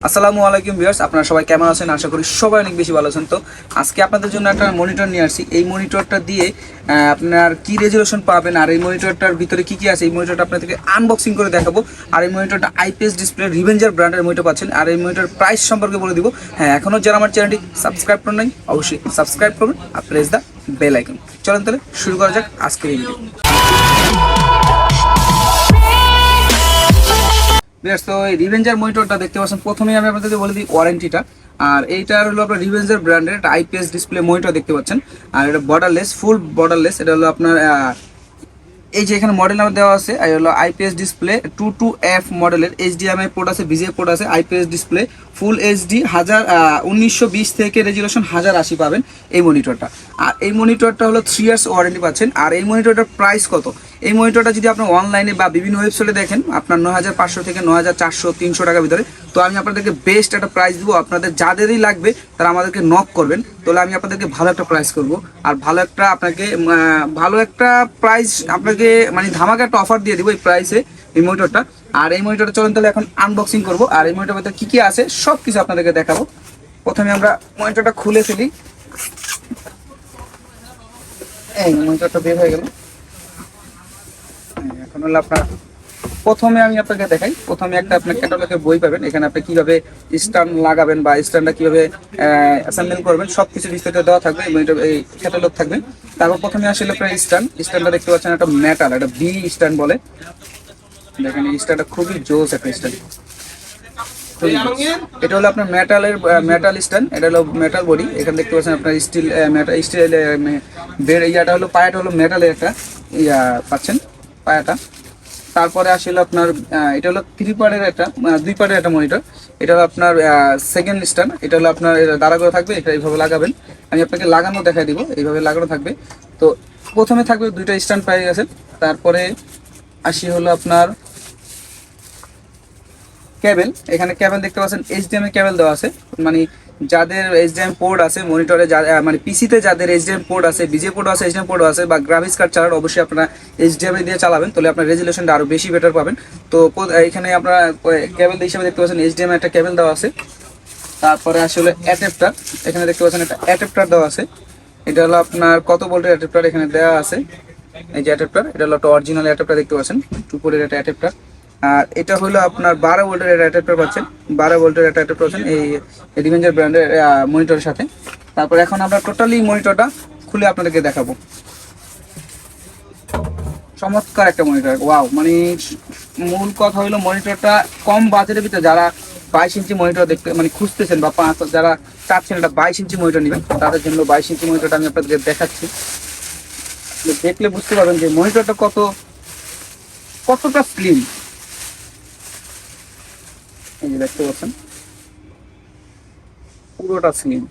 আসসালামু আলাইকুম ভিউয়ার্স, আপনারা সবাই কেমন আছেন? আশা করি সবাই অনেক বেশি ভালো আছেন। তো আজকে আপনাদের জন্য একটা মনিটর নিয়ে আসছি। এই মনিটরটা দিয়ে আপনার কি রেজুলেশন পাবেন আর এই মনিটরটার ভিতরে কি কি আছে, এই মনিটরটা আপনাদেরকে আনবক্সিং করে দেখাবো। আর এই মনিটরটা আইপিএস ডিসপ্লে রিভেঞ্জার ব্র্যান্ডের মনিটর পাচ্ছেন। আর এই মনিটর প্রাইস সম্পর্কে বলে দিব। হ্যাঁ, এখনও যারা আমার চ্যানেলটি সাবস্ক্রাইব করেন নাই অবশ্যই সাবস্ক্রাইব করবেন আর প্রেস দ্য বেল আইকন। চলেন তাহলে শুরু করা যাক আজকের এই ভিডিও। তো এই রিভেঞ্জার মনিটরটা দেখতে পাচ্ছেন, প্রথমেই আমি আপনাদেরকে বলে দিই ওয়ারেন্টিটা। আর এইটার হলো আপনার রিভেঞ্জার ব্র্যান্ডের একটা আইপিএস ডিসপ্লে মনিটর দেখতে পাচ্ছেন। আর এটা বর্ডারলেস, ফুল বর্ডারলেস। এটা হলো আপনার এই যে এখানে মডেল নাম্বার দেওয়া আছে, এই হলো আইপিএস ডিসপ্লে 22F মডেলের। এইচডিএমআই পোর্ট আছে, বিজিএ পোর্ট আছে, আইপিএস ডিসপ্লে ফুল এইচডি 1920 থেকে রেজুলেশন 1080 পাবেন এই মনিটরটা। আর এই মনিটরটা হলো 3 ইয়ার্স ওয়ারেন্টি পাচ্ছেন। আর এই মনিটরটার প্রাইস কত? এই মনিটরটা যদি আপনার অনলাইনে বা বিভিন্ন ওয়েবসাইটে দেখেন আপনার 9500 থেকে 9400 300 টাকার ভিতরে। তো আমি আপনাদেরকে বেস্ট একটা প্রাইস দেবো। আপনাদের যাদেরই লাগবে তারা আমাদেরকে নক করবেন, তাহলে আমি আপনাদেরকে ভালো একটা প্রাইস করব। আর ভালো একটা প্রাইস আপনাকে মানে ধামাকা একটা অফার দিয়ে দিব এই প্রাইসে এই মনিটরটা। আর এই মনিটরটা চলেন তাহলে এখন আনবক্সিং করব। আর এই মনিটরের ভিতরে কী কী আছে সব কিছু আপনাদেরকে দেখাবো। প্রথমে আমরা মনিটরটা খুলে ফেলি। এই মনিটরটা বের হয়ে গেল। এখন হলো আপনার প্রথমে আমি আপনাকে দেখাই। প্রথমে একটা আপনার ক্যাটালগের বই পাবেন, এখানে আপনি কিভাবে স্ট্যান্ড লাগাবেন বা স্ট্যান্ডটা কিভাবে অ্যাসেম্বল করবেন সব কিছু বিস্তারিত দেওয়া থাকবে, এই ক্যাটালগ থাকবে। তারপর প্রথমে আসলে আপনার স্ট্যান্ডটা দেখতে পাচ্ছেন, একটা মেটাল, একটা বি স্ট্যান্ড বলে। দেখেন এই স্ট্যান্ডটা খুবই জোস একটা স্ট্যান্ড। এটা হলো আপনার মেটাল স্ট্যান্ড, এটা হলো মেটাল বডি। এখানে দেখতে পাচ্ছেন আপনার স্টিল ইয়াটা হলো পায়াটা হলো মেটালের একটা ইয়া পাচ্ছেন পায়াটা। তারপরে আসলে আপনার এটা হলো 3 পার্টের একটা 2 পার্টের একটা মনিটর। এটা হলো আপনার সেকেন্ড স্ট্যান্ড। এটা হলো আপনার দাঁড়া করে থাকবে, এটা এইভাবে লাগাবেন। আমি আপনাকে লাগানো দেখাই দিব, এইভাবে লাগানো থাকবে। তো প্রথমে থাকবে 2টা স্ট্যান্ড পেয়ে গেছেন। তারপরে আসি হলো আপনার কেবল। এখানে কেবল দেখতে পাচ্ছেন এইচডিএমআই কেবল দেওয়া আছে। মানে যাদের এইচডিএমআই পোর্ট আছে মনিটরে, মানে পিসিতে যাদের এইচডিএমআই পোর্ট আছে, বিজে পোর্ট আছে, এইচডিএমআই পোর্ট আছে বা গ্রাফিক্স কার্ড চালান, অবশ্যই আপনারা এইচডিএমআই দিয়ে চালাবেন, তাহলে আপনার রেজুলেশনটা আরও বেশি বেটার পাবেন। তো এখানে আপনারা কেবল হিসেবে দেখতে পাচ্ছেন এইচডিএমআই একটা কেবল দেওয়া আছে। তারপরে আসলে অ্যাডাপ্টার, এখানে দেখতে পাচ্ছেন একটা অ্যাডাপ্টার দেওয়া আছে। এটা হলো আপনার কত ভোল্টের অ্যাডাপ্টার এখানে দেওয়া আছে। এই যে অ্যাডাপ্টার, এটা হলো একটা অরিজিনাল অ্যাডাপ্টার দেখতে পাচ্ছেন, 2 পোর্টের একটা অ্যাডাপ্টার। আর এটা হলো আপনার 12 ভোল্টের একটা অ্যাডাপ্টার পাচ্ছেন, 12 ভোল্টের একটা অ্যাডাপ্টার পাচ্ছেন এই রিভেঞ্জার ব্র্যান্ডের মনিটরের সাথে। তারপর এখন আমরা টোটালি মনিটরটা খুলে আপনাদেরকে দেখাবো। চমৎকার একটা মনিটর, ওয়াও। মানে মূল কথা হলো মনিটরটা কম বাজেটের ভিতরে যারা 22 ইঞ্চি মনিটর দেখতে মানে খুঁজতেছেন বা যারা চাচ্ছেন একটা 22 ইঞ্চি মনিটর নেবেন, তাদের জন্য 22 ইঞ্চি মনিটরটা আমি আপনাদেরকে দেখাচ্ছি। দেখলে বুঝতে পারবেন যে মনিটরটা কতটা স্লিম। এই যে দেখতে পাচ্ছেন পুরোটা স্লিম।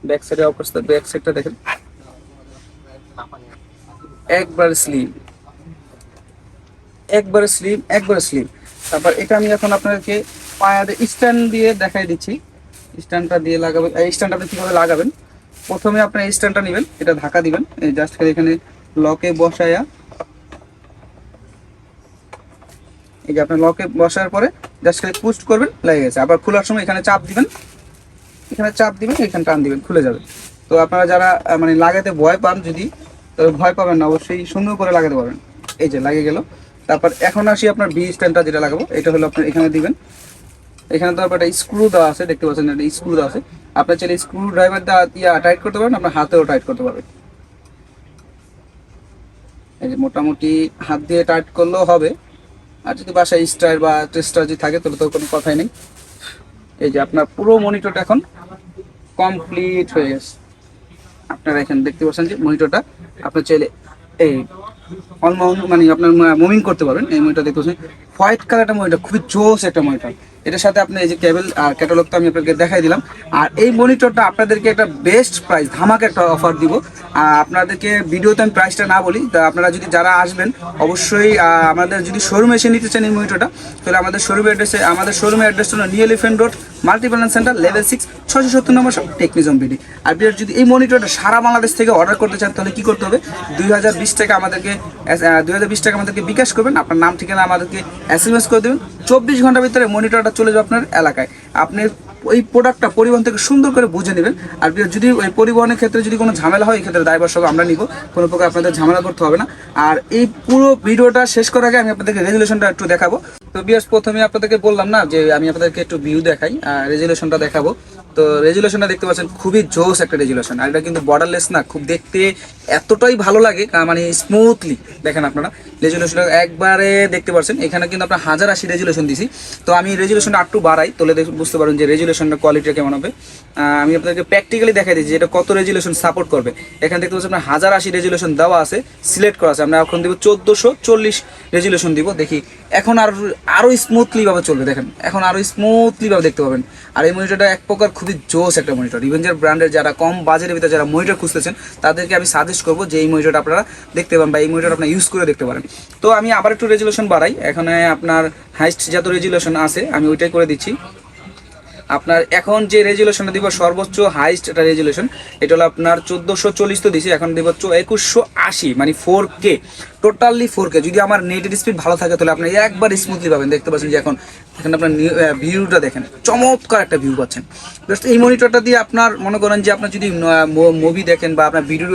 ব্যাক সাইডের অবস্থা, ব্যাক সাইডটা দেখেন একবার স্লিম, একবারে স্লিম। তারপর এটা আমি এখন আপনাদেরকে পায়াতে স্ট্যান্ড দিয়ে দেখাই দিচ্ছি। স্ট্যান্ডটা দিয়ে লাগাবেন, এই স্ট্যান্ড আপনি কীভাবে লাগাবেন। প্রথমে আপনার এই স্ট্যান্ডটা নেবেন, এটা ঢাকা দিবেন, এই জাস্ট এখানে লকে বসায়া, এই যে আপনার লকে বসার পরে জাস্ট খালি পুশ করবেন, লেগে গেছে। আবার খোলার সময় এখানে চাপ দিবেন, এখানে টান দিবেন, খুলে যাবে। তো আপনারা যারা মানে লাগাতে ভয় পান, যদি তবে ভয় পাবেন না, অবশ্যই সুন্দর করে লাগাতে পারবেন। এই যে লাগিয়ে গেল। তারপর এখন আসি আপনার বি স্ট্যান্ডটা যেটা লাগাবো, এটা হলো আপনার এখানে দিবেন। এখানে তো একটা স্ক্রু দেওয়া আছে, দেখতে পাচ্ছেন একটা স্ক্রু দেওয়া আছে। আপনার চাইলে স্ক্রু ড্রাইভার দিয়ে টাইট করতে পারেন, আপনার হাতেও টাইট করতে পারবেন। এই যে মোটামুটি হাত দিয়ে টাইট করলেও হবে। আর যদি বাসায় স্টার বা টেস্টার যদি থাকে তাহলে তো কোনো কথাই নেই। এই যে আপনার পুরো মনিটরটা এখন কমপ্লিট হয়ে গেছে। আপনারা এখানে দেখতে পাচ্ছেন যে মনিটরটা আপনার চাইলে এই মানে আপনার মুভিং করতে পারবেন। এই মনিটর দেখতে পাচ্ছেন হোয়াইট কালারটা মনিটর, খুবই জোস একটা মনিটর। এটার সাথে আপনি এই যে কেবল আর ক্যাটালগটা আমি আপনাকে দেখাই দিলাম। আর এই মনিটরটা আপনাদেরকে একটা বেস্ট প্রাইস, ধামাকা একটা অফার দিব। আপনাদেরকে ভিডিওতে আমি প্রাইসটা না বলি, তা আপনারা যদি যারা আসবেন অবশ্যই আমাদের যদি শোরুমে এসে নিতে চান এই মনিটরটা, তাহলে আমাদের শোরুমের অ্যাড্রেস হলো new elephant road Multiplan centre level 6 670 নম্বর শপ TechnismBD। আর বিয়ার যদি এই মনিটরটা সারা বাংলাদেশ থেকে অর্ডার করতে চান তাহলে কি করতে হবে, 2020 টাকা আমাদেরকে বিকাশ করবেন, আপনার নাম ঠিকানা আমাদেরকে SMS করে দেবেন, 24 ঘন্টার ভিতরে মনিটরটা চলে যাবে আপনার এলাকায়। আপনি ওই প্রোডাক্টটা পরিবহন থেকে সুন্দর করে বুঝে নেবেন। আর যদি ওই পরিবহনের ক্ষেত্রে যদি কোনো ঝামেলা হয়, এই ক্ষেত্রে দায়ভার সব আমরা নিব, কোনো প্রকার আপনাদের ঝামেলা করতে হবে না। আর এই পুরো ভিডিওটা শেষ করার আগে আমি আপনাদেরকে রেজুলেশনটা একটু দেখাবো। তো বিয়ার্স, প্রথমে আপনাদেরকে বললাম না যে আমি আপনাদেরকে একটু ভিউ দেখাই, রেজুলেশনটা দেখাবো। তো রেজুলেশনটা দেখতে পাচ্ছেন খুবই জোস একটা রেজুলেশন, আর এটা কিন্তু বর্ডারলেস না, খুব দেখতে এতটাই ভালো লাগে, মানে স্মুথলি দেখেন আপনারা রেজুলেশনটা একবারে দেখতে পাচ্ছেন। এখানে কিন্তু আপনার 1080 রেজুলেশন দিছি। তো আমি রেজুলেশনটা একটু বাড়াই, তাহলে বুঝতে পারেন যে রেজুলেশনটা কোয়ালিটিটা কেমন হবে। আমি আপনাদেরকে প্র্যাকটিক্যালি দেখাই দিচ্ছি এটা কত রেজুলেশন সাপোর্ট করবে। এখানে দেখতে পাচ্ছেন আপনার 1080 রেজুলেশন দেওয়া আছে, সিলেক্ট করা আছে। আমরা এখন দিব 1440 রেজুলেশন দিব। দেখি এখন আরো স্মুথলি ভাবে চলবে, দেখেন এখন আরো স্মুথলি ভাবে দেখতে পাবেন। আর এই মনিটরটা এক প্রকার খুবই জোস একটা মনিটর। রিভেঞ্জার ব্র্যান্ডের যারা কম বাজেটের ভিতরে যারা মনিটর খুঁজতেছেন তাদেরকে আমি সাজেস্ট করবো যে এই মনিটরটা আপনারা দেখতে পারেন, বা এই মনিটর আপনারা ইউজ করে দেখতে পারেন। তো আমি আবার একটু রেজুলেশন বাড়াই, এখানে আপনার হাইস্ট যত রেজুলেশন আছে আমি ওইটাই করে দিচ্ছি। আপনার এখন যে রেজুলেশনটা দিব সর্বোচ্চ হাইস্ট একটা রেজুলেশন, এটা হলো আপনার 1440 তো দিছি, এখন দিব 2180, মানে 4K, টোটালি 4K। যদি আমার নেটের স্পিড ভালো থাকে তাহলে আপনি একবার স্মুথলি পাবেন। দেখতে পাচ্ছেন যে এখন এখানে আপনার ভিউটা দেখেন, চমৎকার একটা ভিউ পাচ্ছেন। জাস্ট এই মনিটরটা দিয়ে আপনার মনে করেন যে আপনার যদি মুভি দেখেন বা আপনার ভিডিও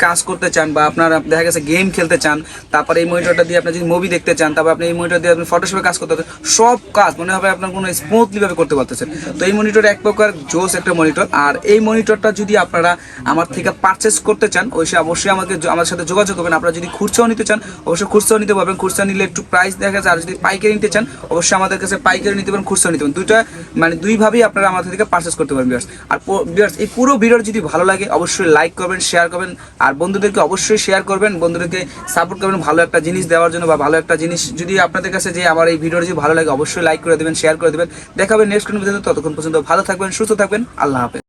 কাজ করতে চান, বা আপনার দেখা গেছে গেম খেলতে চান, তারপরে এই মনিটরটা দিয়ে আপনি যদি মুভি দেখতে চান, তারপর আপনি এই মনিটর দিয়ে আপনি ফটোশপে কাজ করতে পারছেন, সব কাজ মনে হবে আপনার কোনো স্মুথলি ভাবে করতে পারতেছেন। তো এই মনিটর এক প্রকার জোস একটা মনিটর। আর এই মনিটরটা যদি আপনারা আমার থেকে পারচেস করতে চান অবশ্যই আমার সাথে যোগাযোগ করবেন। আপনারা যদি খুচরাও নিতে চান অবশ্যই খুচরাও নিতে পারবেন, খুচরা নিলে একটু প্রাইস দেখা যায়। আর যদি পাইকারি নিতে চান অবশ্যই আমাদের কাছে পাইকারি নিতে পারেন, খুচরা নিতে পারেন, দুইভাবেই আপনারা আমাদের থেকে পারচেস করতে পারেন ভিউয়ার্স। আর ভিউয়ার্স, এই পুরো ভিডিও যদি ভালো লাগে অবশ্যই লাইক করবেন, শেয়ার করবেন, আর বন্ধুদেরকে অবশ্যই শেয়ার করবেন, বন্ধুদেরকে সাপোর্ট করবেন ভালো একটা জিনিস দেওয়ার জন্য, বা ভালো একটা জিনিস যদি আপনাদের কাছে যে আমার এই ভিডিওটা যদি ভালো লাগে অবশ্যই লাইক করে দেবেন, শেয়ার করে দেবেন। দেখা হবে নেক্সট কোনো ভিডিওতে। ততক্ষণ পর্যন্ত ভালো থাকবেন, সুস্থ থাকবেন, আল্লাহ হাফেজ।